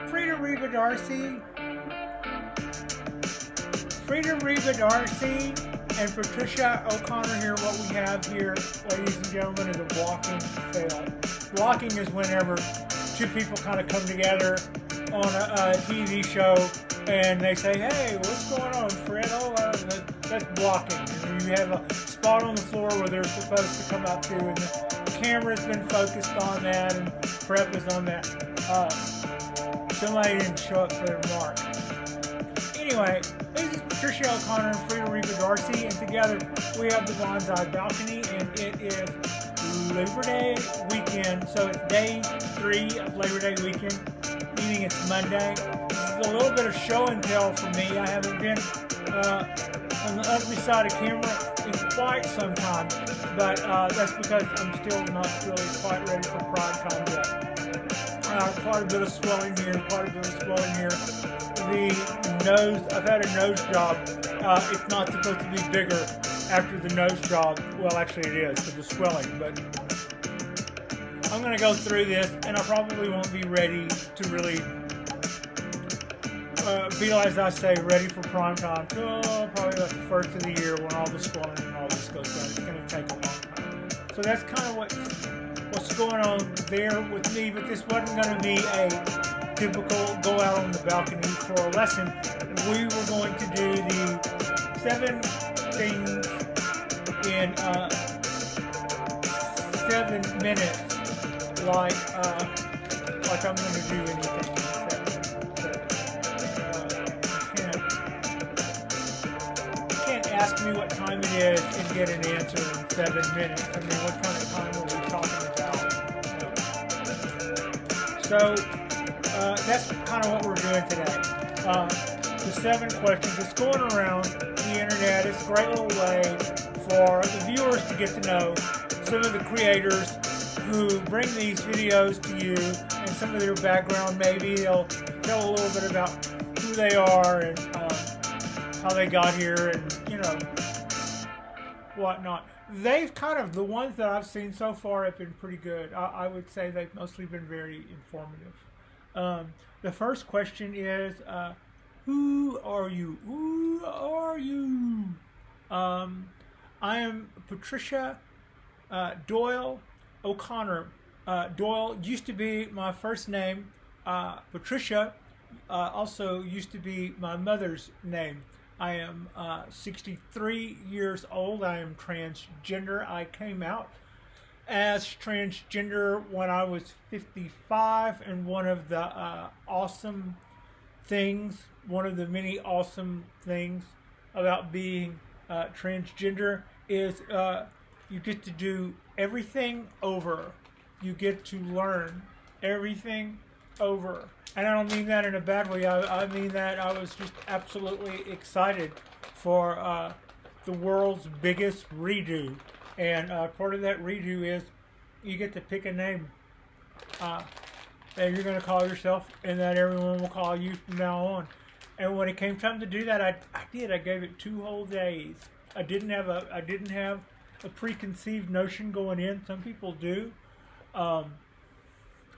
Frida Reba Darcy, and Patricia O'Connor here. What we have here, ladies and gentlemen, is a blocking fail. Blocking is whenever two people kind of come together on a TV show and they say, "Hey, what's going on, Fred?" Oh, that's blocking. And you have a spot on the floor where they're supposed to come up to, and the camera's been focused on that, and prep is on that. Somebody didn't show up for their mark. Anyway, this is Patricia O'Connor and Frida Reba Darcy, and together we have the Bonsai Balcony, and it is Labor Day weekend, so it's day 3 of Labor Day weekend, meaning it's Monday. This is a little bit of show and tell for me. I haven't been on the ugly side of camera in quite some time, but that's because I'm still not really quite ready for prime time yet. Quite a bit of swelling here, The nose, I've had a nose job. It's not supposed to be bigger after the nose job. Well, actually it is, for the swelling, but I'm going to go through this, and I probably won't be ready to really be, as I say, ready for prime time till probably about the first of the year when all the swelling and all this goes down. It's going to take a long time. So that's kind of what's going on there with me, but this wasn't going to be a typical go out on the balcony for a lesson. We were going to do the 7 things in 7 minutes, like I'm going to do anything in 7. You can't ask me what time it is and get an answer in 7 minutes. I mean, what kind of time are we talking about? So that's kind of what we're doing today. The 7 questions. It's going around the internet. It's a great little way for the viewers to get to know some of the creators who bring these videos to you and some of their background. Maybe they'll tell a little bit about who they are and how they got here and, whatnot. They've kind of, the ones that I've seen so far have been pretty good. I would say they've mostly been very informative. The first question is, who are you? Who are you? I am Patricia Doyle O'Connor. Doyle used to be my first name. Patricia also used to be my mother's name. I am 63 years old. I am transgender. I came out as transgender when I was 55, and one of the one of the many awesome things about being transgender is you get to do everything over. You get to learn everything over. And I don't mean that in a bad way. I mean that I was just absolutely excited for the world's biggest redo. And part of that redo is you get to pick a name that you're going to call yourself and that everyone will call you from now on. And when it came time to do that, I did. I gave it 2 whole days. I didn't have a preconceived notion going in. Some people do.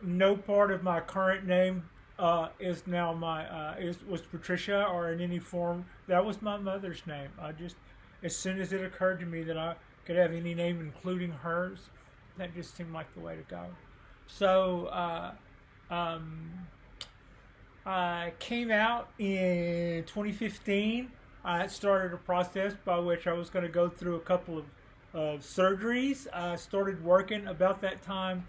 No part of my current name is now was Patricia or in any form. That was my mother's name. I just, as soon as it occurred to me that I could have any name including hers, that just seemed like the way to go. So I came out in 2015. I started a process by which I was going to go through a couple of surgeries. I started working about that time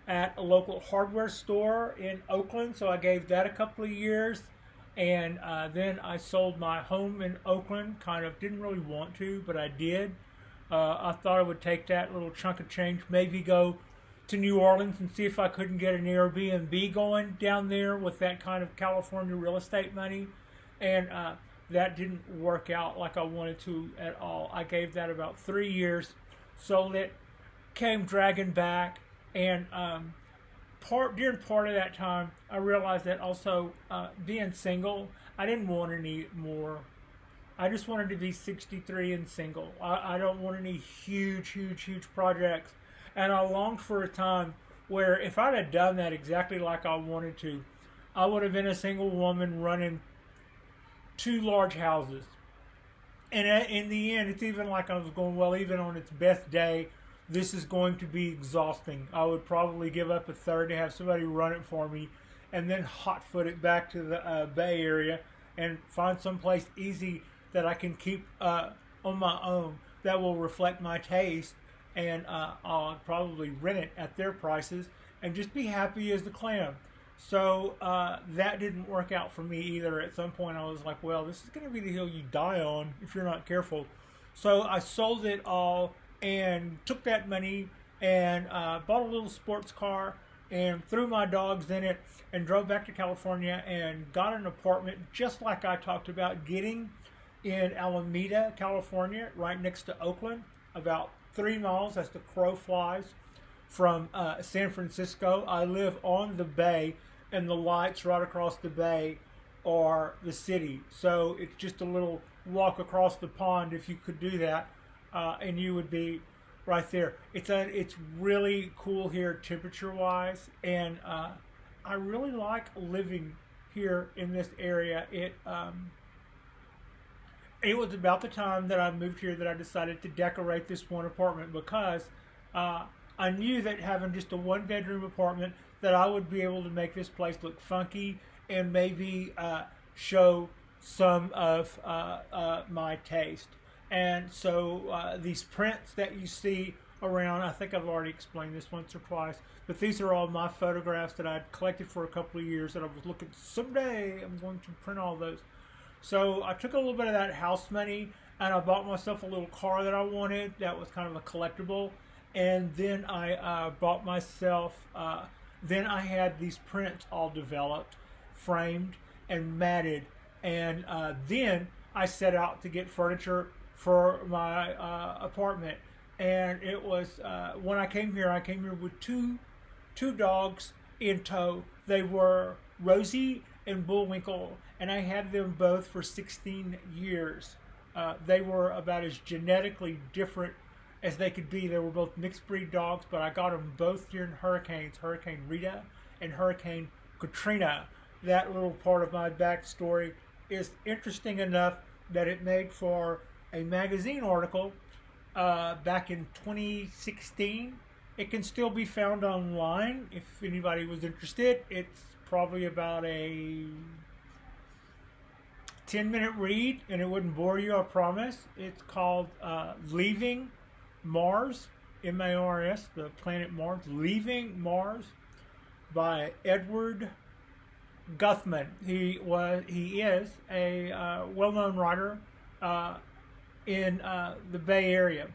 at a local hardware store in Oakland, so I gave that a couple of years, and then I sold my home in Oakland. Kind of didn't really want to, but I did. I thought I would take that little chunk of change, maybe go to New Orleans and see if I couldn't get an Airbnb going down there with that kind of California real estate money, and that didn't work out like I wanted to at all. I gave that about 3 years, sold it, came dragging back, and during part of that time, I realized that also being single, I didn't want any more. I just wanted to be 63 and single. I don't want any huge projects. And I longed for a time where if I'd have done that exactly like I wanted to, I would have been a single woman running two large houses. And in the end, it's even like I was going, well, even on its best day, this is going to be exhausting. I would probably give up a third to have somebody run it for me and then hot foot it back to the Bay Area and find someplace easy that I can keep on my own that will reflect my taste. And I'll probably rent it at their prices and just be happy as the clam. So that didn't work out for me either. At some point I was like, well, this is going to be the hill you die on if you're not careful. So I sold it all and took that money and bought a little sports car and threw my dogs in it and drove back to California and got an apartment just like I talked about getting in Alameda, California, right next to Oakland, about 3 miles as the crow flies from San Francisco. I live on the bay, and the lights right across the bay are the city. So it's just a little walk across the pond if you could do that, and you would be right there. It's really cool here temperature-wise, and I really like living here in this area. It was about the time that I moved here that I decided to decorate this one apartment because I knew that having just a one-bedroom apartment that I would be able to make this place look funky and maybe show some of my taste. And so these prints that you see around, I think I've already explained this once or twice, but these are all my photographs that I'd collected for a couple of years that I was looking, someday I'm going to print all those. So I took a little bit of that house money and I bought myself a little car that I wanted that was kind of a collectible. And then I bought myself, then I had these prints all developed, framed and matted. And then I set out to get furniture for my apartment. And it was, when I came here with two dogs in tow. They were Rosie and Bullwinkle, and I had them both for 16 years. They were about as genetically different as they could be. They were both mixed breed dogs, but I got them both during hurricanes, Hurricane Rita and Hurricane Katrina. That little part of my backstory is interesting enough that it made for a magazine article back in 2016. It can still be found online if anybody was interested. It's probably about a 10-minute read, and it wouldn't bore you, I promise. It's called Leaving Mars, M-A-R-S, the planet Mars, Leaving Mars, by Edward Guthman. He is a well-known writer in the Bay Area,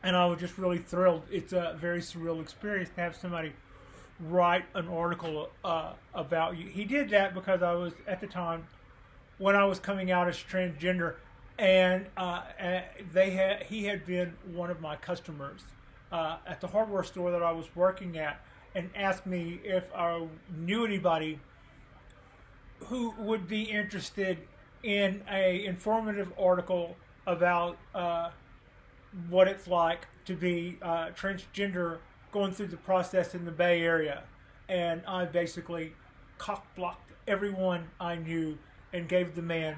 and I was just really thrilled. It's a very surreal experience to have somebody write an article about you. He did that because I was, at the time, when I was coming out as transgender, and he had been one of my customers at the hardware store that I was working at, and asked me if I knew anybody who would be interested in a informative article about what it's like to be transgender going through the process in the Bay Area. And I basically cock-blocked everyone I knew and gave the man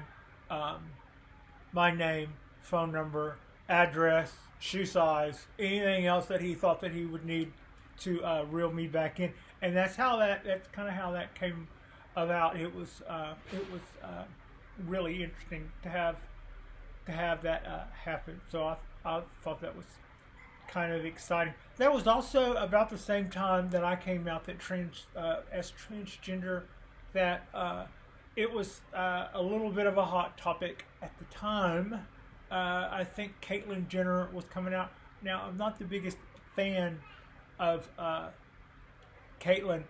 my name, phone number, address, shoe size, anything else that he thought that he would need to reel me back in. And that's kind of how that came about. It was really interesting to have that happen. So I thought that was kind of exciting. That was also about the same time that I came out that as transgender, that it was a little bit of a hot topic at the time. I think Caitlyn Jenner was coming out. Now, I'm not the biggest fan of Caitlyn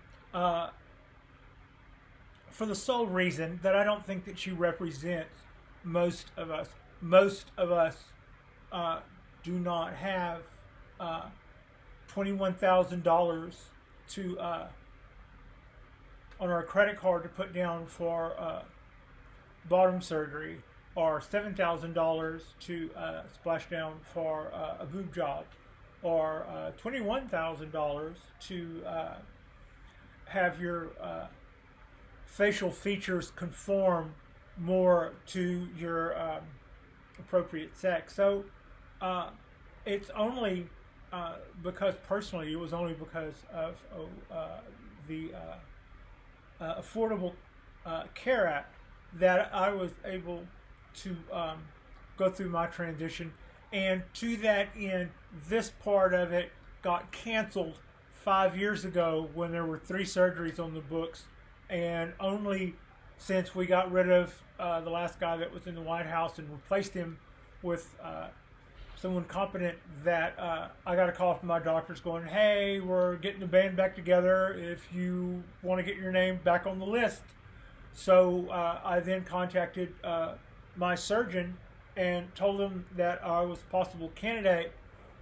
for the sole reason that I don't think that she represents most of us. Most of us do not have $21,000 to on our credit card to put down for bottom surgery, or $7,000 to splash down for a boob job, or $21,000 to have your facial features conform more to your appropriate sex. So it's only because personally, it was only because of the Affordable Care Act that I was able to go through my transition. And to that end, this part of it got canceled 5 years ago when there were 3 surgeries on the books, and only since we got rid of the last guy that was in the White House and replaced him with someone competent, that I got a call from my doctors going, hey, we're getting the band back together if you want to get your name back on the list. So I then contacted my surgeon and told him that I was a possible candidate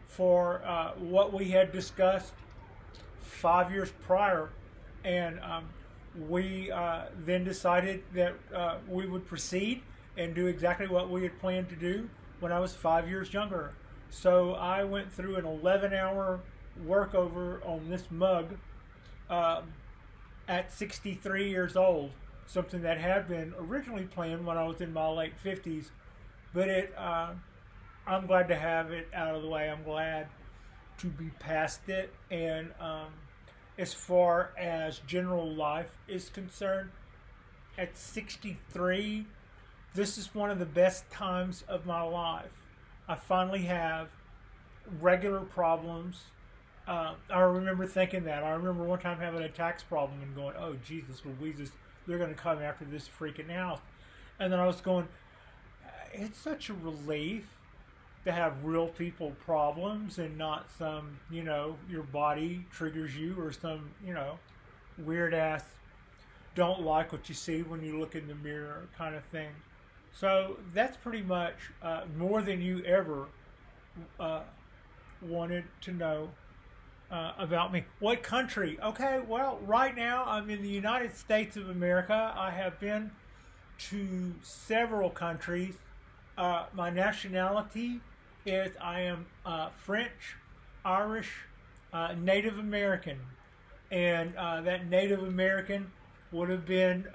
for what we had discussed 5 years prior. And we then decided that we would proceed and do exactly what we had planned to do when I was 5 years younger. So I went through an 11-hour workover on this mug at 63 years old, something that had been originally planned when I was in my late 50s. But I'm glad to have it out of the way. I'm glad to be past it. And as far as general life is concerned, at 63, this is one of the best times of my life. I finally have regular problems. I remember thinking that. I remember one time having a tax problem and going, oh, Jesus Louise, they're going to come after this freaking house. And then I was going, it's such a relief to have real people problems and not some, your body triggers you, or some, weird ass don't like what you see when you look in the mirror kind of thing. So that's pretty much more than you ever wanted to know about me. What country? Okay, well, right now I'm in the United States of America. I have been to several countries. My nationality is I am French, Irish, Native American. And that Native American would have been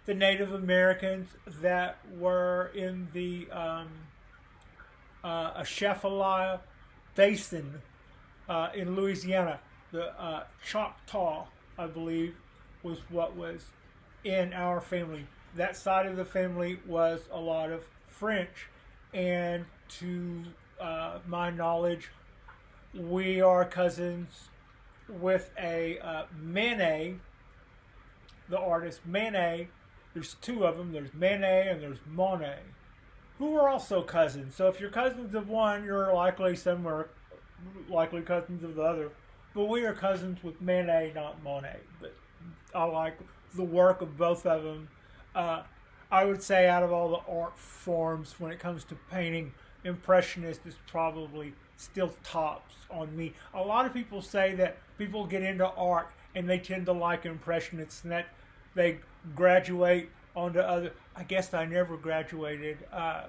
the Native Americans that were in the Atchafalaya Basin in Louisiana. The Choctaw, I believe, was what was in our family. That side of the family was a lot of French, and to my knowledge, we are cousins with a Manet, the artist Manet. There's 2 of them. There's Manet and there's Monet, who are also cousins. So if you're cousins of one, you're likely cousins of the other. But we are cousins with Manet, not Monet. But I like the work of both of them. I would say out of all the art forms, when it comes to painting, Impressionist is probably still tops on me. A lot of people say that people get into art and they tend to like Impressionists, and that they graduate onto other. I guess I never graduated.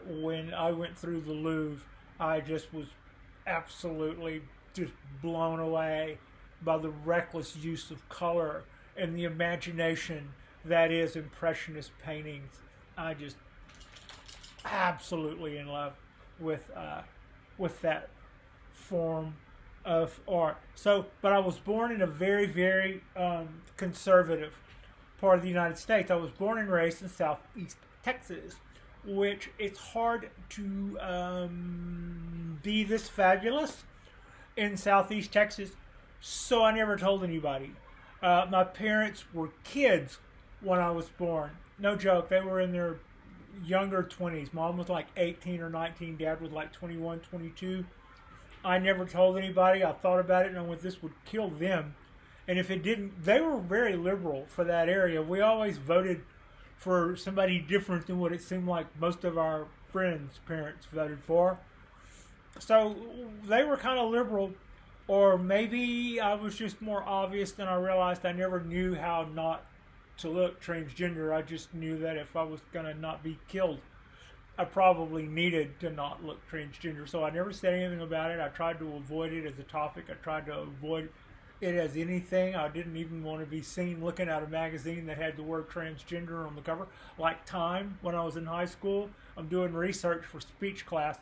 When I went through the Louvre, I just was absolutely just blown away by the reckless use of color and the imagination that is Impressionist paintings. I just absolutely in love with that form of art. So, but I was born in a very, very conservative part of the United States. I was born and raised in Southeast Texas, which it's hard to be this fabulous in Southeast Texas, so I never told anybody. My parents were kids when I was born. No joke, they were in their younger 20s. Mom was like 18 or 19, Dad was like 21, 22. I never told anybody. I thought about it and I went, this would kill them. And if it didn't, they were very liberal for that area. We always voted for somebody different than what it seemed like most of our friends' parents voted for. So they were kind of liberal, or maybe I was just more obvious than I realized. I never knew how not to look transgender. I just knew that if I was going to not be killed, I probably needed to not look transgender. So I never said anything about it. I tried to avoid it as a topic. I tried to avoid it as anything. I didn't even want to be seen looking at a magazine that had the word transgender on the cover. Like Time, when I was in high school, I'm doing research for speech class,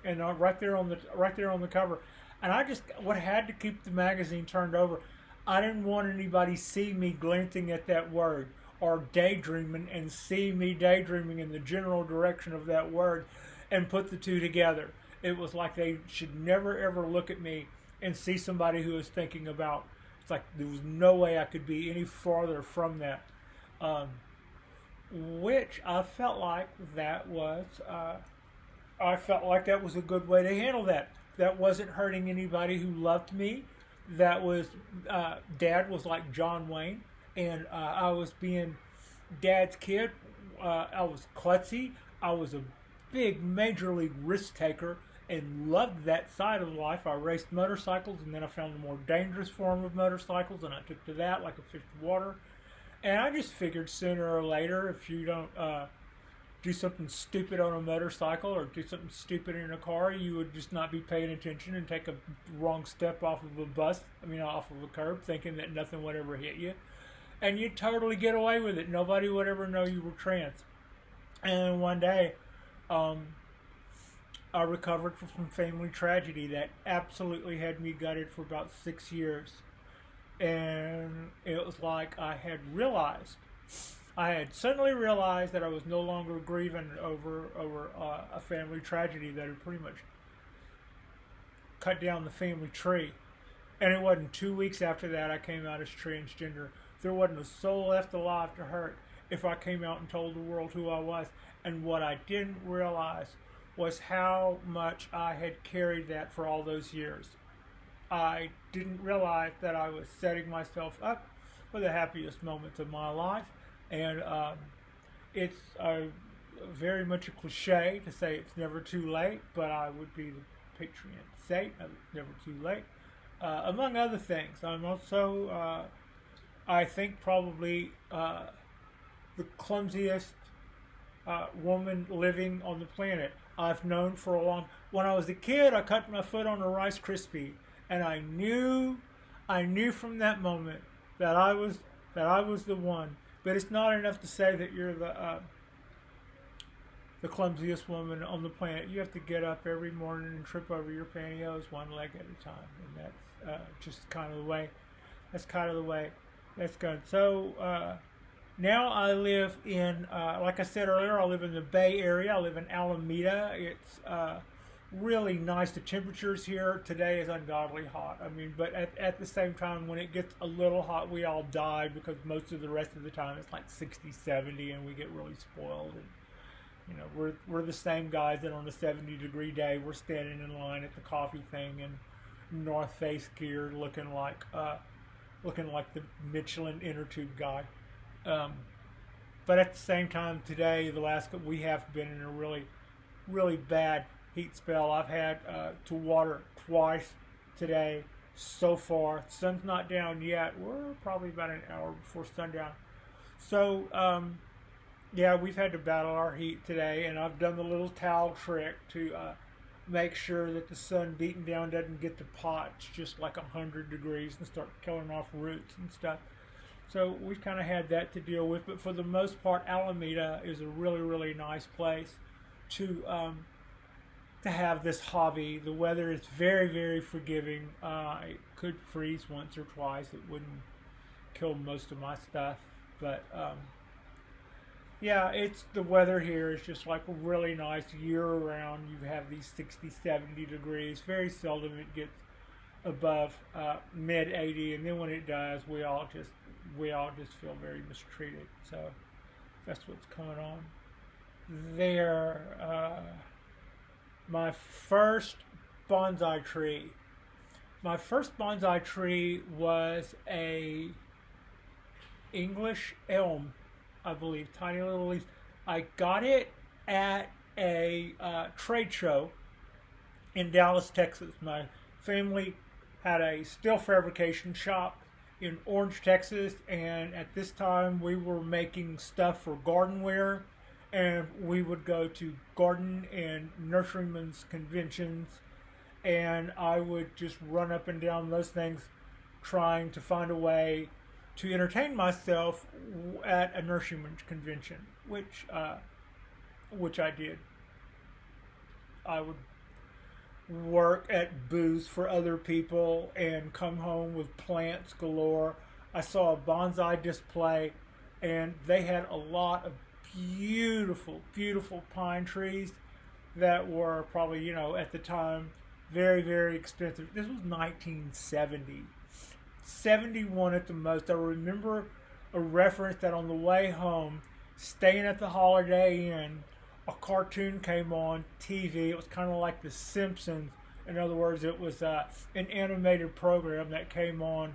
and right there on the cover, and I just had to keep the magazine turned over. I didn't want anybody see me glancing at that word or daydreaming and see me daydreaming in the general direction of that word and put the two together. It was like they should never ever look at me and see somebody who was thinking about, it's like there was no way I could be any farther from that. Which I felt like that was a good way to handle that. That wasn't hurting anybody who loved me. That was, Dad was like John Wayne, and I was being Dad's kid. I was klutzy. I was a big major league risk taker and loved that side of life. I raced motorcycles, and then I found a more dangerous form of motorcycles, and I took to that like a fish to water. And I just figured sooner or later, if you don't do something stupid on a motorcycle or do something stupid in a car, you would just not be paying attention and take a wrong step off of a curb, thinking that nothing would ever hit you. And you'd totally get away with it. Nobody would ever know you were trans. And one day, I recovered from some family tragedy that absolutely had me gutted for about 6 years. And it was like I had suddenly realized that I was no longer grieving over a family tragedy that had pretty much cut down the family tree. And it wasn't 2 weeks after that I came out as transgender. There wasn't a soul left alive to hurt if I came out and told the world who I was. And what I didn't realize was how much I had carried that for all those years. I didn't realize that I was setting myself up for the happiest moments of my life. And it's very much a cliche to say it's never too late, but I would be the patron saint of it's never too late. Among other things, I'm also, I think, probably the clumsiest woman living on the planet. I've known for a long. When I was a kid, I cut my foot on a Rice Krispie, and I knew from that moment that I was the one. But it's not enough to say that you're the clumsiest woman on the planet. You have to get up every morning and trip over your pantyhose one leg at a time, and that's just kind of the way. That's kind of the way that's going. So now I live in, like I said earlier, I live in the Bay Area. I live in Alameda. It's really nice. The temperatures here today is ungodly hot. I mean, but at the same time, when it gets a little hot, we all die, because most of the rest of the time it's like 60, 70, and we get really spoiled. And you know, we're the same guys that on a 70-degree day we're standing in line at the coffee thing in North Face gear, looking like the Michelin inner tube guy. But at the same time, today, we have been in a really, really bad heat spell. I've had to water twice today so far. Sun's not down yet. We're probably about an hour before sundown. So, yeah, we've had to battle our heat today, and I've done the little towel trick to make sure that the sun beating down doesn't get the pots just like 100 degrees and start killing off roots and stuff. So we've kind of had that to deal with, but for the most part, Alameda is a really, really nice place to have this hobby. The weather is very, very forgiving. It could freeze once or twice. It wouldn't kill most of my stuff, but yeah, the weather here is just like really nice year round. You have these 60, 70 degrees. Very seldom it gets above mid 80, and then when it does, we all just feel very mistreated. So that's what's going on there. My first bonsai tree. My first bonsai tree was a English elm, I believe, tiny little leaves. I got it at a trade show in Dallas, Texas. My family had a steel fabrication shop in Orange, Texas, and at this time we were making stuff for gardenware and we would go to garden and nurserymen's conventions, and I would just run up and down those things trying to find a way to entertain myself at a nurseryman's convention, which I did. I would work at booths for other people and come home with plants galore. I saw a bonsai display, and they had a lot of beautiful, beautiful pine trees that were probably, at the time, very, very expensive. This was 1970. 71 at the most. I remember a reference that on the way home, staying at the Holiday Inn, a cartoon came on TV. It was kind of like The Simpsons. In other words, it was an animated program that came on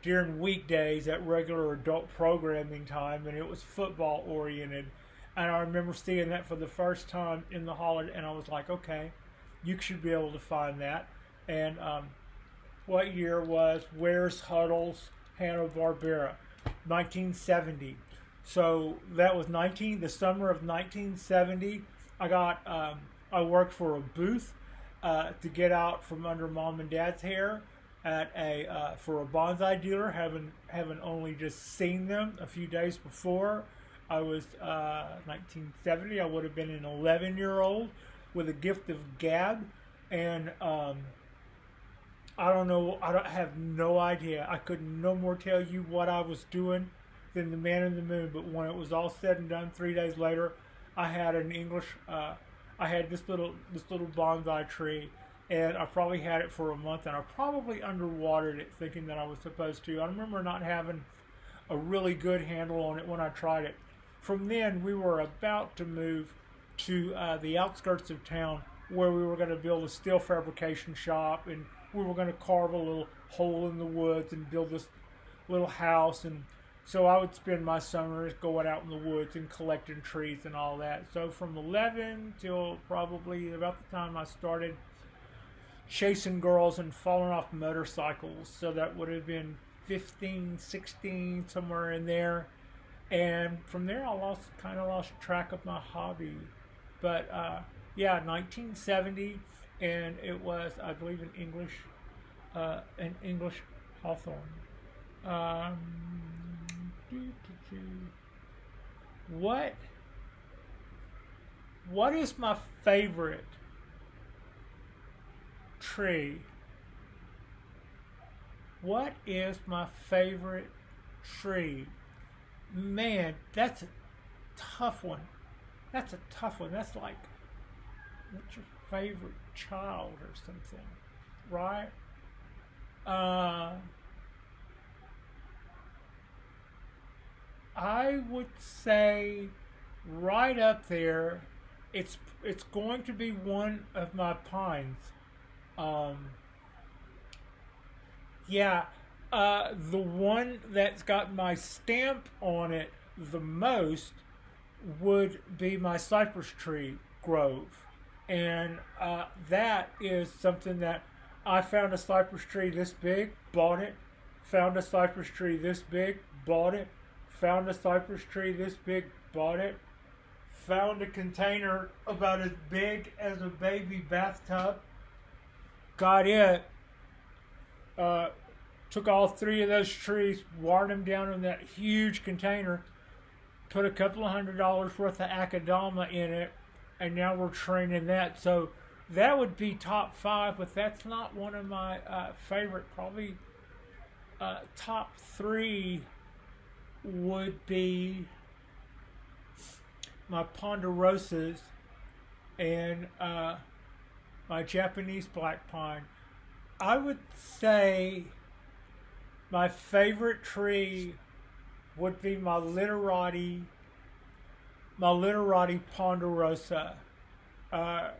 during weekdays at regular adult programming time, and it was football oriented. And I remember seeing that for the first time in the Holiday, and I was like, okay, you should be able to find that. And what year was Where's Huddle's Hanna-Barbera? 1970. So that was the summer of 1970. I worked for a booth to get out from under mom and dad's hair at for a bonsai dealer, having only just seen them a few days before. I was 1970. I would have been an 11-year-old with a gift of gab, and I don't know. I have no idea. I could no more tell you what I was doing than the man in the moon. But when it was all said and done, 3 days later, I had I had this little bonsai tree, and I probably had it for a month, and I probably underwatered it, thinking that I was supposed to. I remember not having a really good handle on it when I tried it. From then, we were about to move to the outskirts of town, where we were going to build a steel fabrication shop, and we were going to carve a little hole in the woods and build this little house. And so I would spend my summers going out in the woods and collecting trees and all that. So from 11 till probably about the time I started chasing girls and falling off motorcycles, so that would have been 15, 16, somewhere in there. And from there, I kind of lost track of my hobby. But yeah, 1970, and it was, I believe, an English hawthorn. What is my favorite tree? What is my favorite tree? Man, that's a tough one. That's like, what's your favorite child or something, right? I would say right up there, it's going to be one of my pines. The one that's got my stamp on it the most would be my cypress tree grove. And that is something that I found a cypress tree this big, bought it, found a cypress tree this big, bought it, found a cypress tree this big, bought it, found a container about as big as a baby bathtub, got it, took all 3 of those trees, watered them down in that huge container, put a couple of $100 worth of akadama in it, and now we're training that. So that would be top 5, but that's not one of my favorite. Probably top 3 would be my ponderosas and my Japanese black pine. I would say my favorite tree would be my literati ponderosa. The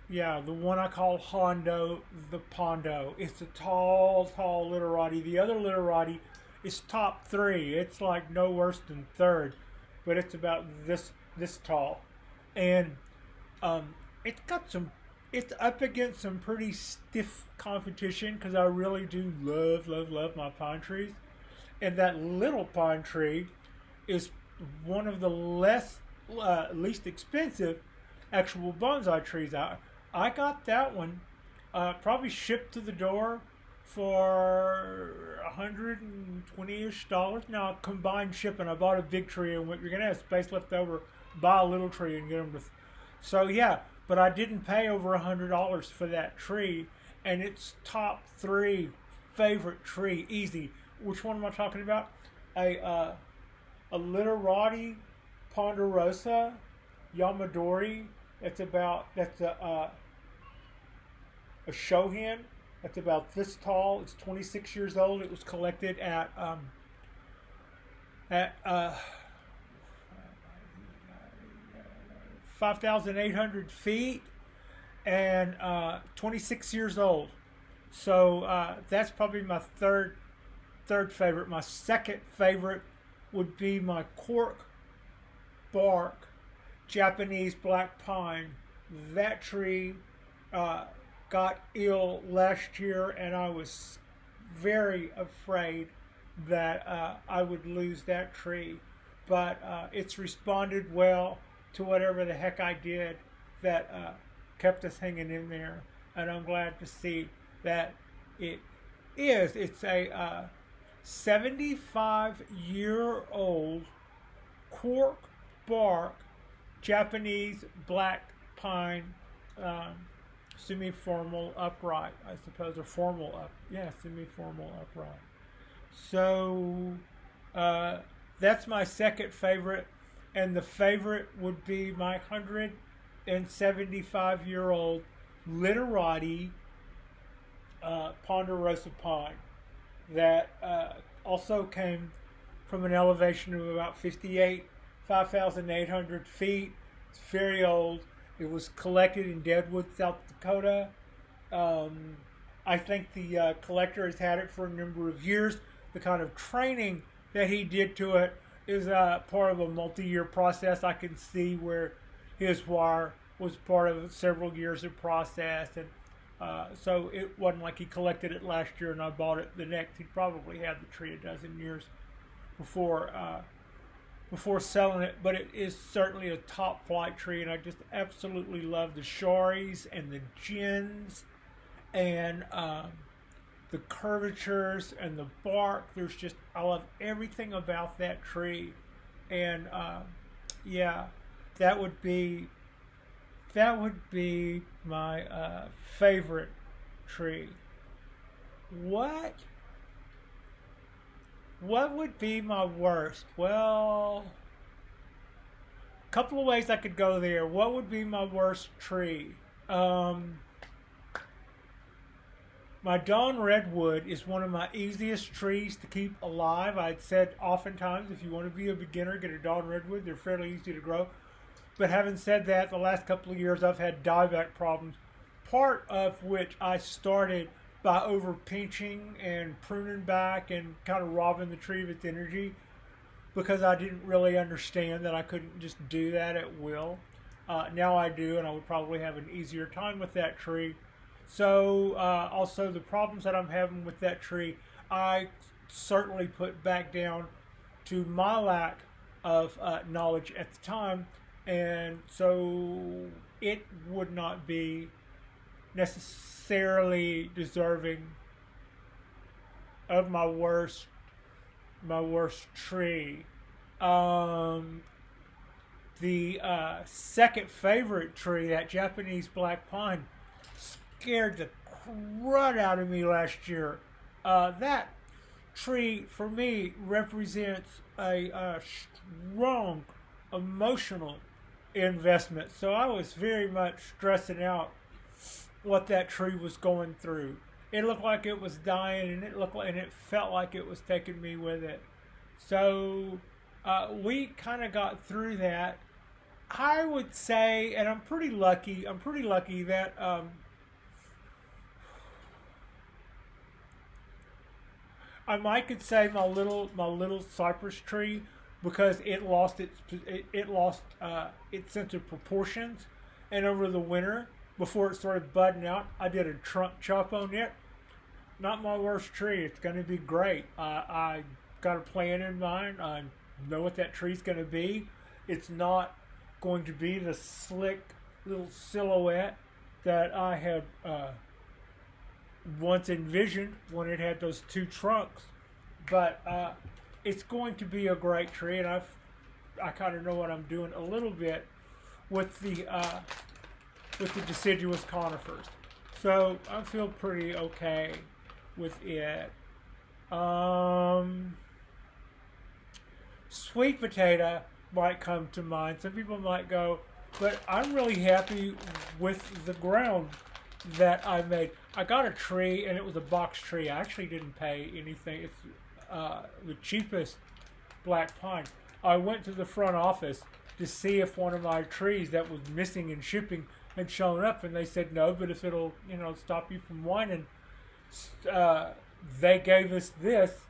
one I call Hondo, the Pondo. It's a tall literati. The other literati is top 3. It's like no worse than 3rd, but it's about this tall, and it's up against some pretty stiff competition, because I really do love my pine trees. And that little pine tree is one of the less least expensive actual bonsai trees. I got that one probably shipped to the door for $120-ish. Now combined shipping, I bought a big tree, and you're gonna have space left over, buy a little tree and get them to. So yeah, but I didn't pay over $100 for that tree, and it's top 3 favorite tree, easy. Which one am I talking about? A literati ponderosa Yamadori. That's a shohin. That's about this tall. It's 26 years old. It was collected at 5,800 feet and 26 years old. So that's probably my third favorite. My second favorite would be my cork bark Japanese black pine. That tree got ill last year, and I was very afraid that I would lose that tree. But it's responded well to whatever the heck I did that kept us hanging in there. And I'm glad to see that it is. It's a 75-year-old cork bark Japanese black pine, semi-formal upright, I suppose, or formal semi-formal upright. So that's my second favorite, and the favorite would be my 175-year-old literati ponderosa pine that also came from an elevation of about 5,800 feet. It's very old. It was collected in Deadwood, South Dakota. I think the collector has had it for a number of years. The kind of training that he did to it is part of a multi-year process. I can see where his wire was part of several years of process, and so it wasn't like he collected it last year and I bought it the next. He probably had the tree a dozen years before selling it, but it is certainly a top flight tree, and I just absolutely love the shories and the gins and the curvatures and the bark. I love everything about that tree, and yeah, that would be my favorite tree. What would be my worst? Well, a couple of ways I could go there. What would be my worst tree? My Dawn Redwood is one of my easiest trees to keep alive. I'd said oftentimes, if you want to be a beginner, get a Dawn Redwood. They're fairly easy to grow. But having said that, the last couple of years I've had dieback problems, part of which I started by over pinching and pruning back and kind of robbing the tree of its energy, because I didn't really understand that I couldn't just do that at will. Now I do, and I would probably have an easier time with that tree. So also the problems that I'm having with that tree, I certainly put back down to my lack of knowledge at the time, and so it would not be necessarily deserving of my worst tree. The second favorite tree, that Japanese black pine, scared the crud out of me last year. That tree for me represents a strong emotional investment, so I was very much stressing out what that tree was going through. It looked like it was dying, and it felt like it was taking me with it. So we kind of got through that. I would say, and I'm pretty lucky that I might could say my little cypress tree, because it lost its sense of proportions, and over the winter, before it started budding out, I did a trunk chop on it. Not my worst tree. It's going to be great. I got a plan in mind. I know what that tree's going to be. It's not going to be the slick little silhouette that I had once envisioned when it had those two trunks. But it's going to be a great tree, and I kind of know what I'm doing a little bit with the deciduous conifers. So I feel pretty okay with it. Sweet potato might come to mind. Some people might go, but I'm really happy with the ground that I made. I got a tree, and it was a box tree. I actually didn't pay anything. It's the cheapest black pine. I went to the front office to see if one of my trees that was missing in shipping had shown up, and they said no, but if it'll, stop you from whining, they gave us this.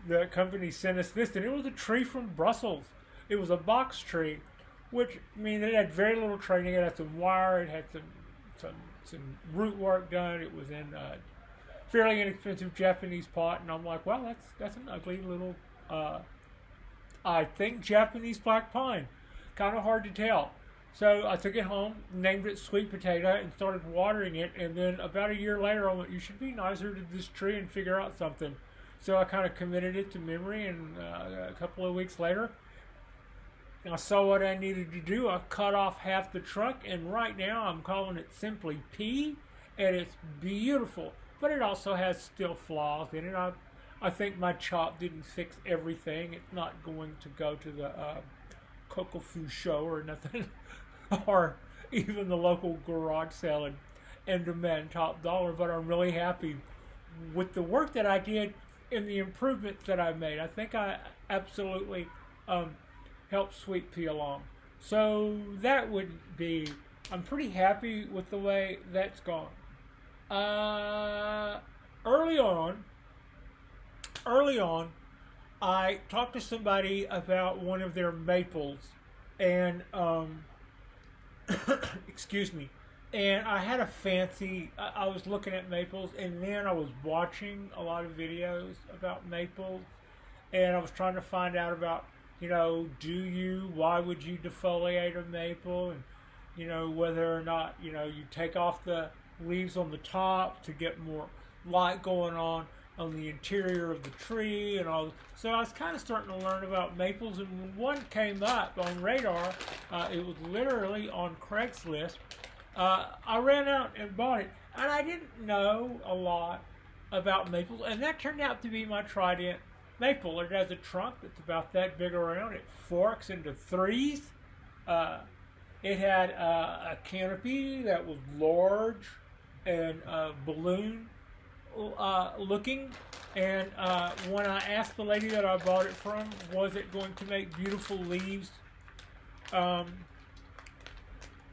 The company sent us this, and it was a tree from Brussels. It was a box tree, which, it had very little training. It had some wire, it had some root work done. It was in a fairly inexpensive Japanese pot, and I'm like, well, that's an ugly little, I think, Japanese black pine. Kind of hard to tell. So I took it home, named it Sweet Potato, and started watering it. And then about a year later, I went, you should be nicer to this tree and figure out something. So I kind of committed it to memory, and a couple of weeks later, I saw what I needed to do. I cut off half the trunk, and right now I'm calling it simply P, and it's beautiful. But it also has still flaws in it. I think my chop didn't fix everything. It's not going to go to the Kokofu show or nothing, or even the local garage sale and demand top dollar. But I'm really happy with the work that I did and the improvements that I made. I think I absolutely helped Sweet Pea along. So that would be, I'm pretty happy with the way that's gone. Early on, I talked to somebody about one of their maples, and excuse me, and I had a fancy, I was looking at maples, and then I was watching a lot of videos about maples, and I was trying to find out about, why would you defoliate a maple, and, whether or not, you take off the leaves on the top to get more light going on the interior of the tree and all. So I was kind of starting to learn about maples, and when one came up on radar, it was literally on Craigslist. I ran out and bought it, and I didn't know a lot about maples, and that turned out to be my Trident maple. It has a trunk that's about that big around. It forks into threes. It had a canopy that was large and balloon looking, and when I asked the lady that I bought it from, was it going to make beautiful leaves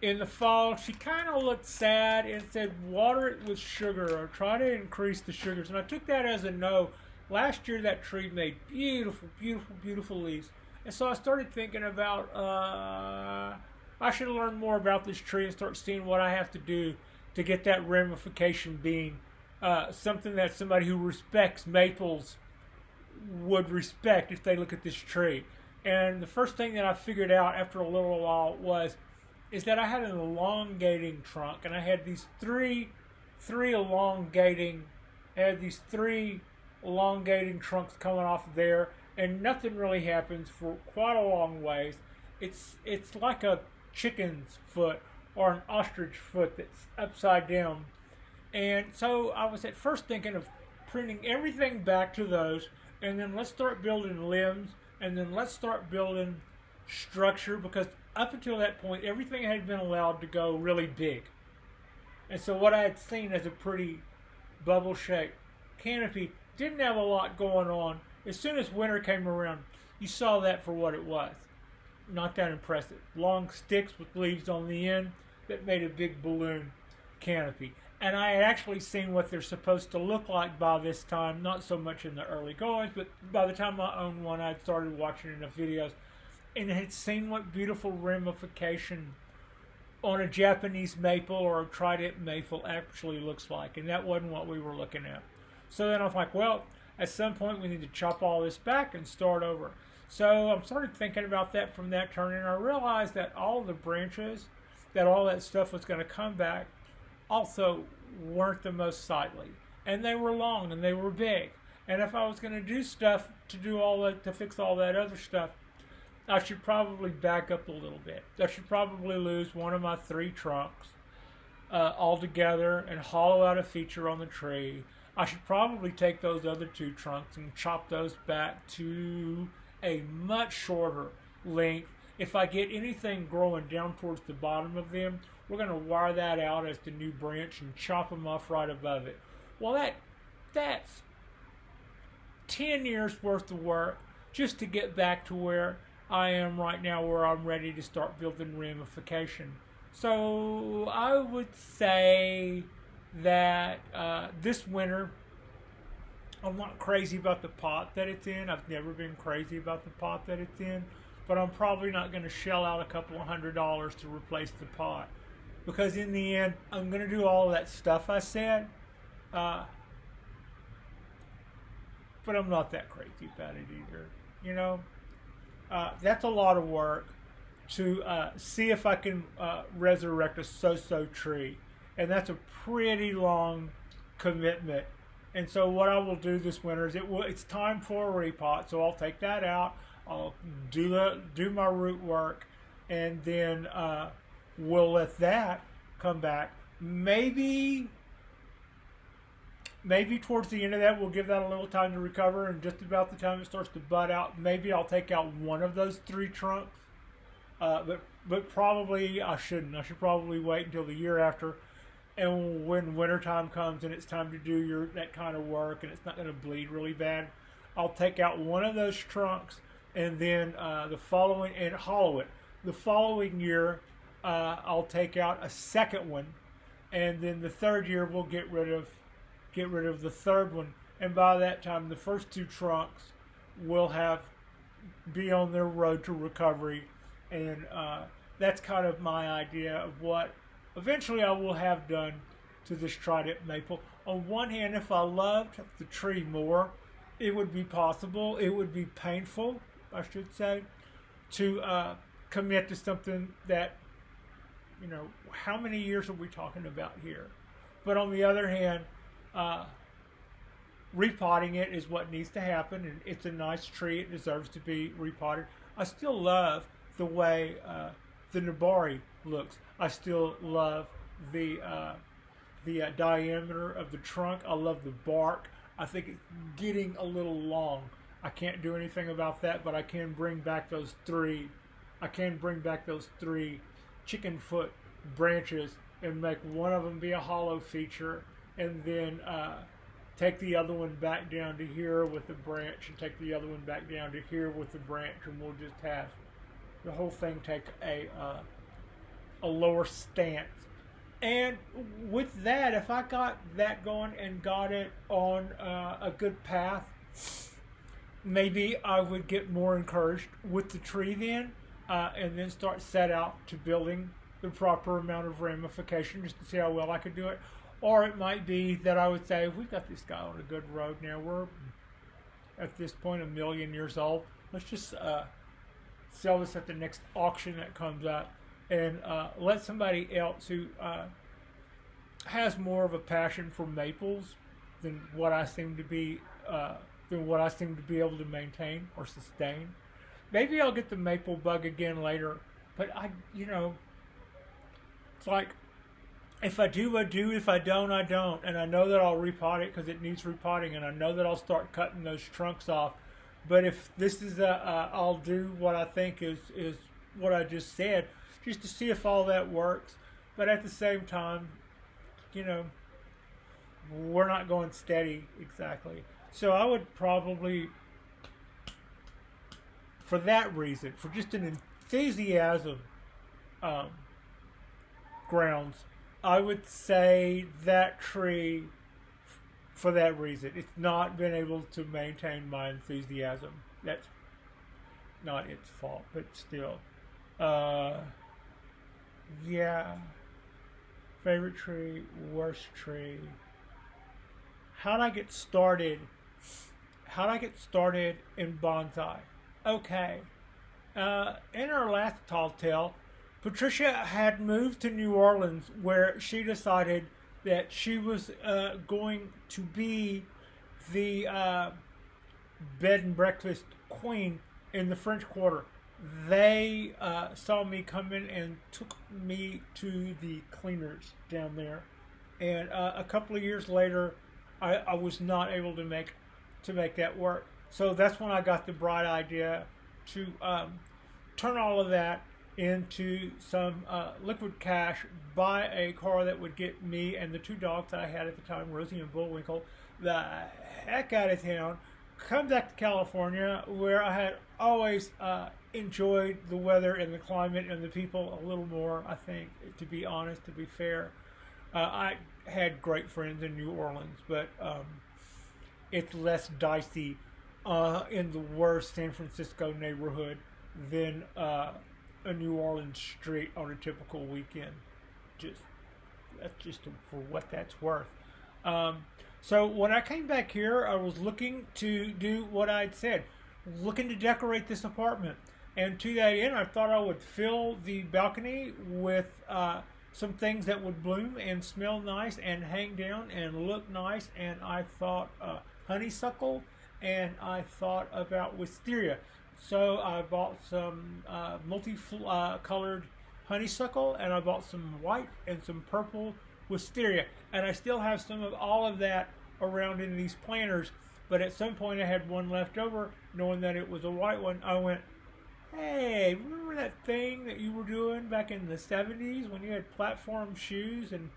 in the fall, she kind of looked sad and said, water it with sugar or try to increase the sugars, and I took that as a no. Last year that tree made beautiful, beautiful, beautiful leaves, and so I started thinking about I should learn more about this tree and start seeing what I have to do to get that ramification being something that somebody who respects maples would respect if they look at this tree. And the first thing that I figured out after a little while is that I had an elongating trunk, and I had these three elongating trunks coming off of there, and nothing really happens for quite a long ways. It's like a chicken's foot or an ostrich foot that's upside down. And so I was at first thinking of printing everything back to those, and then let's start building limbs, and then let's start building structure, because up until that point everything had been allowed to go really big. And so what I had seen as a pretty bubble shaped canopy didn't have a lot going on. As soon as winter came around, you saw that for what it was. Not that impressive. Long sticks with leaves on the end that made a big balloon canopy. And I had actually seen what they're supposed to look like by this time, not so much in the early goings, but by the time I owned one, I'd started watching enough videos and had seen what beautiful ramification on a Japanese maple or a Trident maple actually looks like, and that wasn't what we were looking at. So then I was like, well, at some point we need to chop all this back and start over. So I'm started thinking about that from that turn, and I realized that all the branches, that all that stuff was going to come back, also weren't the most sightly, and they were long and they were big. And if I was going to do stuff to do all that, to fix all that other stuff, I should probably back up a little bit. I should probably lose one of my 3 trunks altogether and hollow out a feature on the tree. I should probably take those other 2 trunks and chop those back to a much shorter length. If I get anything growing down towards the bottom of them, we're going to wire that out as the new branch and chop them off right above it. Well, that's 10 years worth of work just to get back to where I am right now, where I'm ready to start building ramification. So I would say that this winter, I'm not crazy about the pot that it's in. I've never been crazy about the pot that it's in, but I'm probably not going to shell out a couple of $100 to replace the pot, because in the end, I'm going to do all of that stuff I said, but I'm not that crazy about it either. You know, that's a lot of work to see if I can resurrect a so-so tree, and that's a pretty long commitment. And so what I will do this winter is it's time for a repot, so I'll take that out. I'll do my root work, and then we'll let that come back. Maybe towards the end of that, we'll give that a little time to recover, and just about the time it starts to bud out, maybe I'll take out one of those 3 trunks. But probably I shouldn't. I should probably wait until the year after, and when wintertime comes and it's time to do that kind of work and it's not going to bleed really bad, I'll take out one of those trunks, and then the following, and hollow it. The following year, I'll take out a second one, and then the third year we'll get rid of the third one. And by that time, the first 2 trunks will be on their road to recovery, and that's kind of my idea of what eventually I will have done to this trident maple. On one hand, if I loved the tree more, it would be possible, it would be painful, I should say, to commit to something that, you know, how many years are we talking about here? But on the other hand, repotting it is what needs to happen, and it's a nice tree. It deserves to be repotted. I still love the way the Nabari looks. I still love the diameter of the trunk. I love the bark. I think it's getting a little long. I can't do anything about that, but I can bring back those 3. I can bring back those 3 chicken foot branches and make one of them be a hollow feature, and then take the other one back down to here with the branch, and take the other one back down to here with the branch, and we'll just have the whole thing take a lower stance. And with that, if I got that going and got it on a good path, maybe I would get more encouraged with the tree then, and then start set out to building the proper amount of ramification just to see how well I could do it. Or it might be that I would say, we've got this guy on a good road now. We're, at this point, 1 million years old. Let's just sell this at the next auction that comes up, and let somebody else who has more of a passion for maples than what I seem to be able to maintain or sustain. Maybe I'll get the maple bug again later, but it's like, if I do, I do. If I don't, I don't. And I know that I'll repot it because it needs repotting, and I know that I'll start cutting those trunks off. But if this is I'll do what I think is what I just said, just to see if all that works. But at the same time, we're not going steady exactly. So I would probably, for that reason, for just an enthusiasm grounds, I would say that tree, for that reason, it's not been able to maintain my enthusiasm. That's not its fault, but still. Yeah. Favorite tree, worst tree. How'd I get started in bonsai? Okay. In our last tall tale, Patricia had moved to New Orleans where she decided that she was going to be the bed and breakfast queen in the French Quarter. They saw me come in and took me to the cleaners down there, and a couple of years later, I was not able to make that work. So that's when I got the bright idea to turn all of that into some liquid cash, buy a car that would get me and the two dogs that I had at the time, Rosie and Bullwinkle, the heck out of town, come back to California, where I had always enjoyed the weather and the climate and the people a little more, I think, to be honest, to be fair. I had great friends in New Orleans, but it's less dicey in the worst San Francisco neighborhood than a New Orleans street on a typical weekend. That's just for what that's worth. So when I came back here, I was looking to do what I'd said, looking to decorate this apartment. And to that end, I thought I would fill the balcony with some things that would bloom and smell nice and hang down and look nice. And I thought honeysuckle, and I thought about wisteria. So I bought some multi-colored honeysuckle, and I bought some white and some purple wisteria. And I still have some of all of that around in these planters, but at some point I had one left over, knowing that it was a white one. I went, hey, remember that thing that you were doing back in the 70s when you had platform shoes and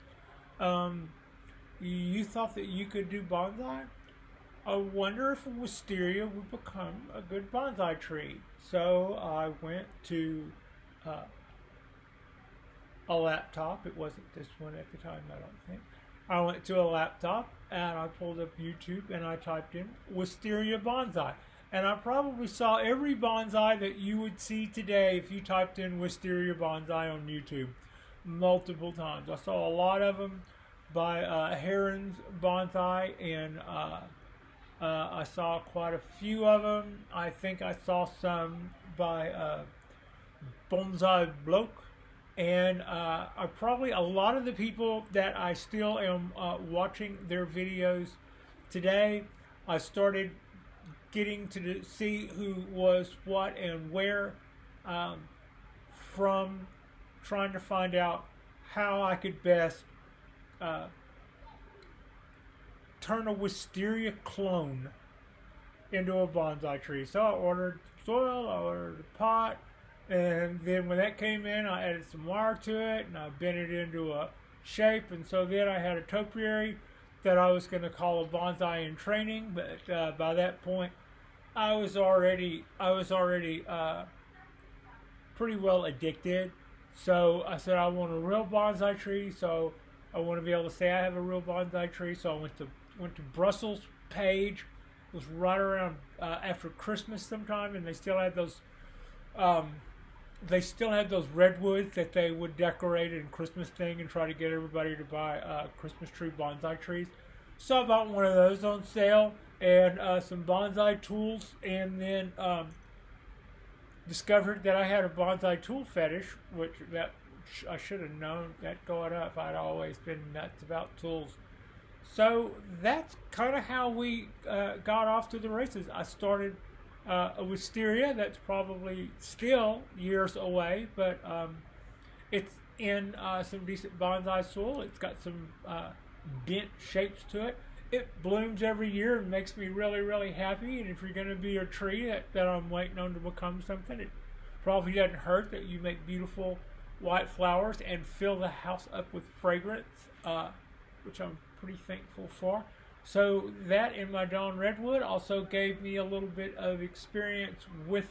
you thought that you could do bonsai? I wonder if a wisteria would become a good bonsai tree. So I went to a laptop. It wasn't this one at the time, I don't think. I went to a laptop and I pulled up YouTube and I typed in wisteria bonsai. And I probably saw every bonsai that you would see today if you typed in wisteria bonsai on YouTube multiple times. I saw a lot of them by Heron's Bonsai, and I saw quite a few of them. I think I saw some by Bonsai Bloke. And I probably, a lot of the people that I still am watching their videos today, I started getting to see who was what and where from trying to find out how I could best turn a wisteria clone into a bonsai tree. So I ordered soil, I ordered a pot, and then when that came in, I added some wire to it, and I bent it into a shape. And so then I had a topiary that I was going to call a bonsai in training. But by that point, I was already pretty well addicted. So I said I want a real bonsai tree. So I want to be able to say I have a real bonsai tree. So I went to Brussels page. It was right around after Christmas sometime, and they still had those. They still had those redwoods that they would decorate in Christmas thing and try to get everybody to buy Christmas tree bonsai trees. So I bought one of those on sale and some bonsai tools, and then discovered that I had a bonsai tool fetish, which that I should have known that going up. I'd always been nuts about tools. So that's kind of how we got off to the races. I started a wisteria that's probably still years away, but it's in some decent bonsai soil. It's got some bent shapes to it. It blooms every year and makes me really, really happy. And if you're going to be a tree that I'm waiting on to become something, it probably doesn't hurt that you make beautiful white flowers and fill the house up with fragrance, which I'm pretty thankful for. So that and my Dawn Redwood also gave me a little bit of experience with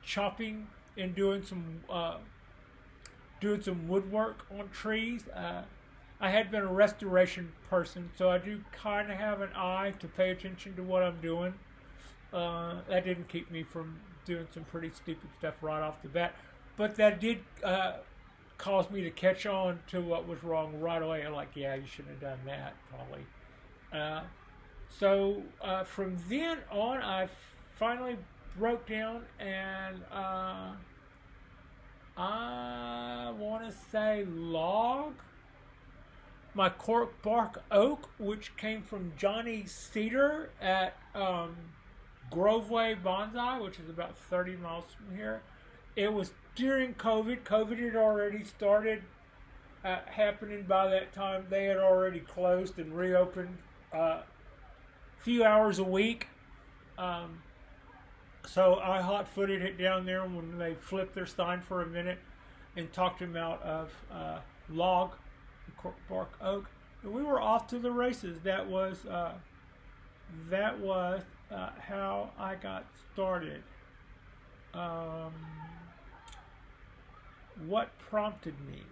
chopping and doing some woodwork on trees. I had been a restoration person, so I do kind of have an eye to pay attention to what I'm doing. That didn't keep me from doing some pretty stupid stuff right off the bat, but that did caused me to catch on to what was wrong right away. I'm like, yeah, you shouldn't have done that, probably. So from then on, I finally broke down, and I want to say log my cork bark oak, which came from Johnny Cedar at Groveway Bonsai, which is about 30 miles from here. It was during COVID. COVID had already started happening by that time. They had already closed and reopened a few hours a week. So I hot-footed it down there when they flipped their sign for a minute and talked them out of log, cork bark oak. And we were off to the races. That was how I got started. What prompted me?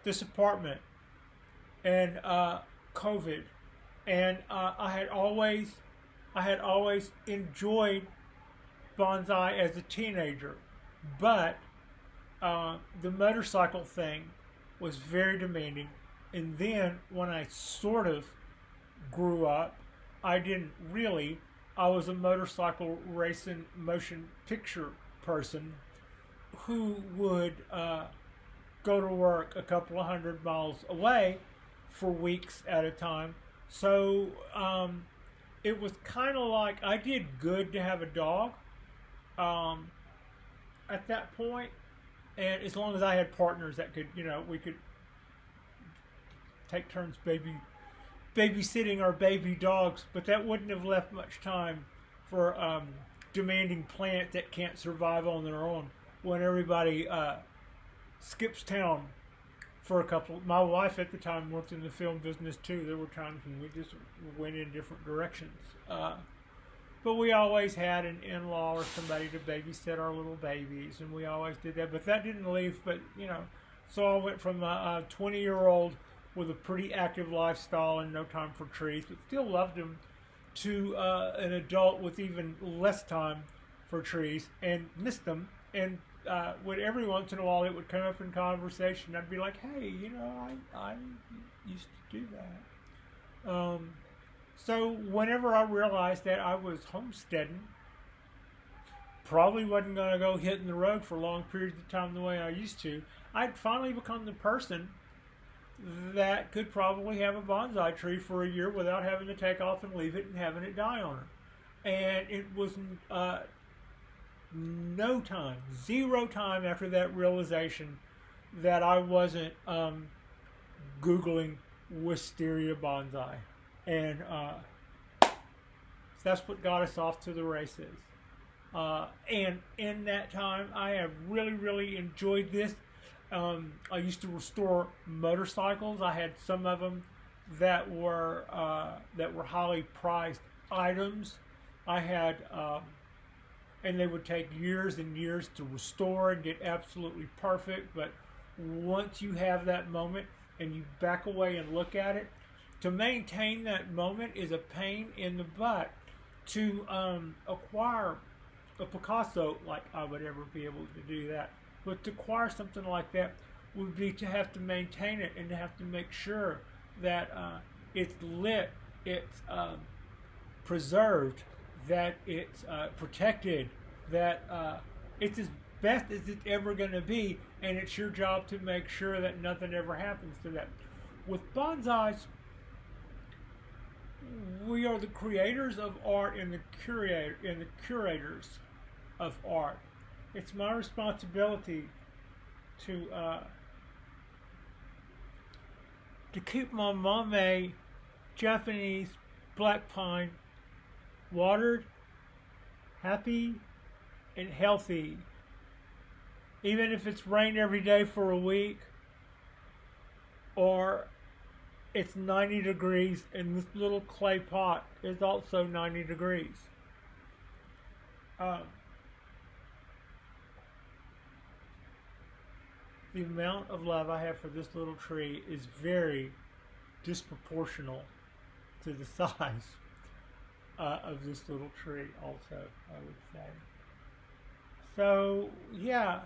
This apartment and COVID, and I had always enjoyed bonsai as a teenager, but the motorcycle thing was very demanding. And then when I sort of grew up, I didn't really. I was a motorcycle racing motion picture person who would go to work a couple of 100 miles away for weeks at a time. So it was kind of like I did good to have a dog at that point, and as long as I had partners that could, we could take turns babysitting our baby dogs, but that wouldn't have left much time for demanding plants that can't survive on their own when everybody skips town for a couple. My wife at the time worked in the film business too. There were times when we just went in different directions. But we always had an in-law or somebody to babysit our little babies, and we always did that. But that didn't leave. But so I went from a 20-year-old with a pretty active lifestyle and no time for trees, but still loved them, to an adult with even less time for trees and missed them. And when every once in a while it would come up in conversation, I'd be like, hey, I used to do that. So whenever I realized that I was homesteading, probably wasn't going to go hitting the road for long periods of time the way I used to, I'd finally become the person that could probably have a bonsai tree for a year without having to take off and leave it and having it die on her. And it was zero time after that realization that I wasn't Googling wisteria bonsai. And that's what got us off to the races. And in that time, I have really, really enjoyed this. I used to restore motorcycles. I had some of them that were highly prized items. I had, and they would take years and years to restore and get absolutely perfect. But once you have that moment and you back away and look at it, to maintain that moment is a pain in the butt. To acquire a Picasso, like I would ever be able to do that. But to acquire something like that would be to have to maintain it and to have to make sure that it's lit, it's preserved, that it's protected, that it's as best as it's ever going to be, and it's your job to make sure that nothing ever happens to that. With bonsais, we are the creators of art and the curators of art. It's my responsibility to keep my Mame Japanese black pine watered, happy, and healthy. Even if it's rained every day for a week, or it's 90 degrees and this little clay pot is also 90 degrees. The amount of love I have for this little tree is very disproportional to the size of this little tree also, I would say. So, yeah,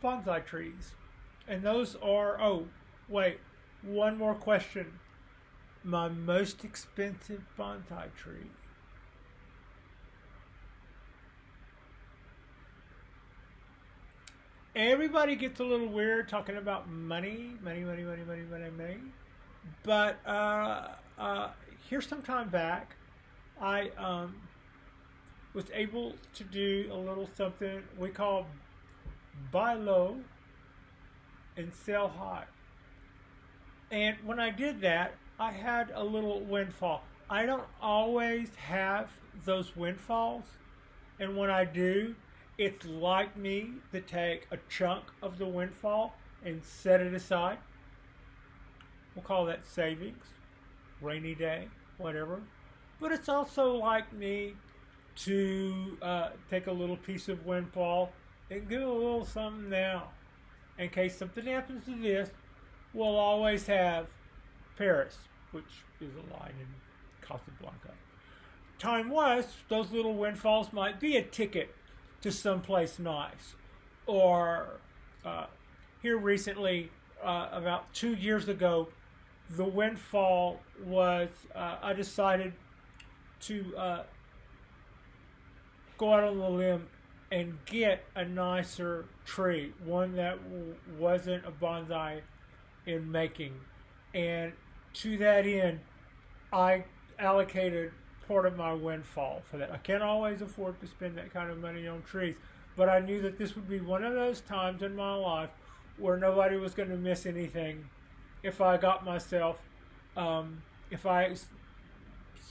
bonsai trees. And those are, oh, wait, one more question. my most expensive bonsai tree. Everybody gets a little weird talking about money. But here's some time back, I was able to do a little something we call buy low and sell high. And when I did that, I had a little windfall. I don't always have those windfalls, and when I do, it's like me to take a chunk of the windfall and set it aside. We'll call that savings, rainy day, whatever. But it's also like me to take a little piece of windfall and give a little something now. In case something happens to this, we'll always have Paris, which is a line in Casablanca. Time was, those little windfalls might be a ticket to someplace nice. Or here recently, about 2 years ago, the windfall was I decided to go out on the limb and get a nicer tree, one that wasn't a bonsai in making. And to that end, I allocated part of my windfall for that. I can't always afford to spend that kind of money on trees, but I knew that this would be one of those times in my life where nobody was going to miss anything if I got myself, if I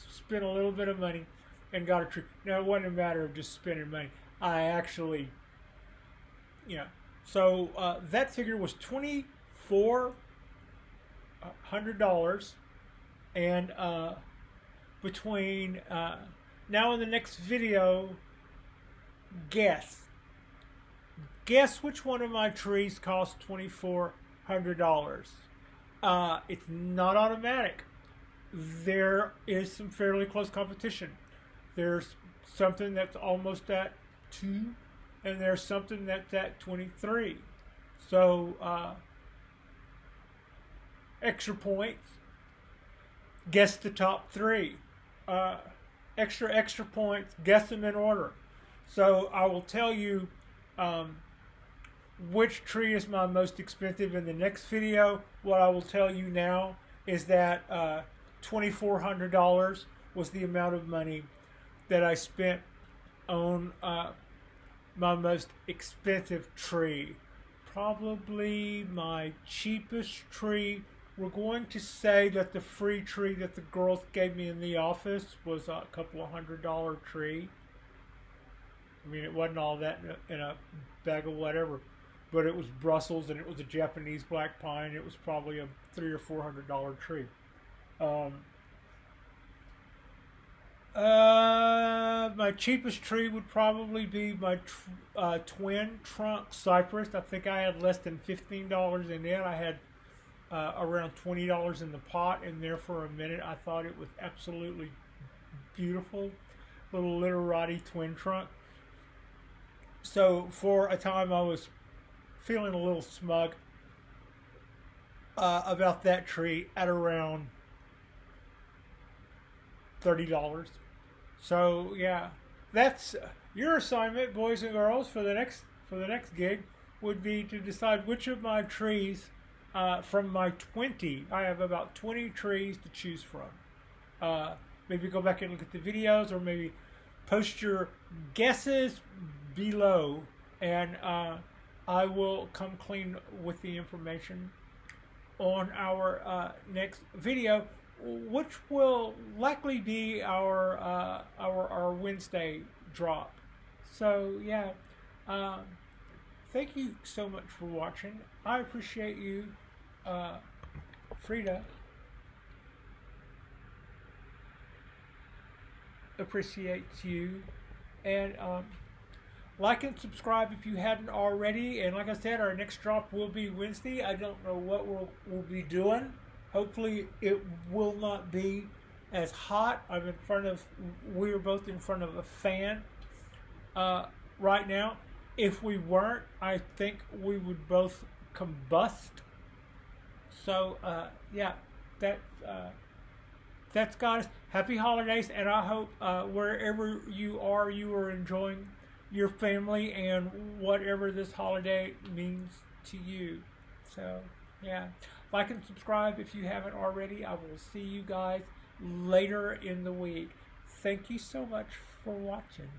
spent a little bit of money and got a tree. Now, it wasn't a matter of just spending money. I actually, so that figure was $2,400, and between now and the next video, guess which one of my trees cost $2,400. It's not automatic. There is some fairly close competition. There's something that's almost at 2, and there's something that's at 23. So extra points. Guess the top 3. Extra points. Guess them in order. So I will tell you which tree is my most expensive in the next video. What I will tell you now is that $2,400 was the amount of money that I spent on my most expensive tree. Probably my cheapest tree. We're going to say that the free tree that the girls gave me in the office was a couple of $100 tree. I mean, it wasn't all that in a bag of whatever, but it was Brussels and it was a Japanese black pine. It was probably a $300 or $400 tree. My cheapest tree would probably be my twin trunk cypress. I think I had less than $15 in it. I had around $20 in the pot in there for a minute. I thought it was absolutely beautiful. Little literati twin trunk. So for a time I was feeling a little smug about that tree at around $30. So yeah, that's your assignment, boys and girls, for the next gig would be to decide which of my trees from my 20. I have about 20 trees to choose from. Maybe go back and look at the videos, or maybe post your guesses below, and I will come clean with the information on our next video, which will likely be our Wednesday drop. So yeah, thank you so much for watching. I appreciate you. Frida appreciates you, and like and subscribe if you hadn't already. And like I said, our next drop will be Wednesday. I don't know what we'll be doing. Hopefully it will not be as hot. We're both in front of a fan right now. If we weren't, I think we would both combust. So yeah, that's that's, guys, happy holidays, and I hope wherever you are enjoying your family and whatever this holiday means to you. So, yeah. Like and subscribe if you haven't already. I will see you guys later in the week. Thank you so much for watching.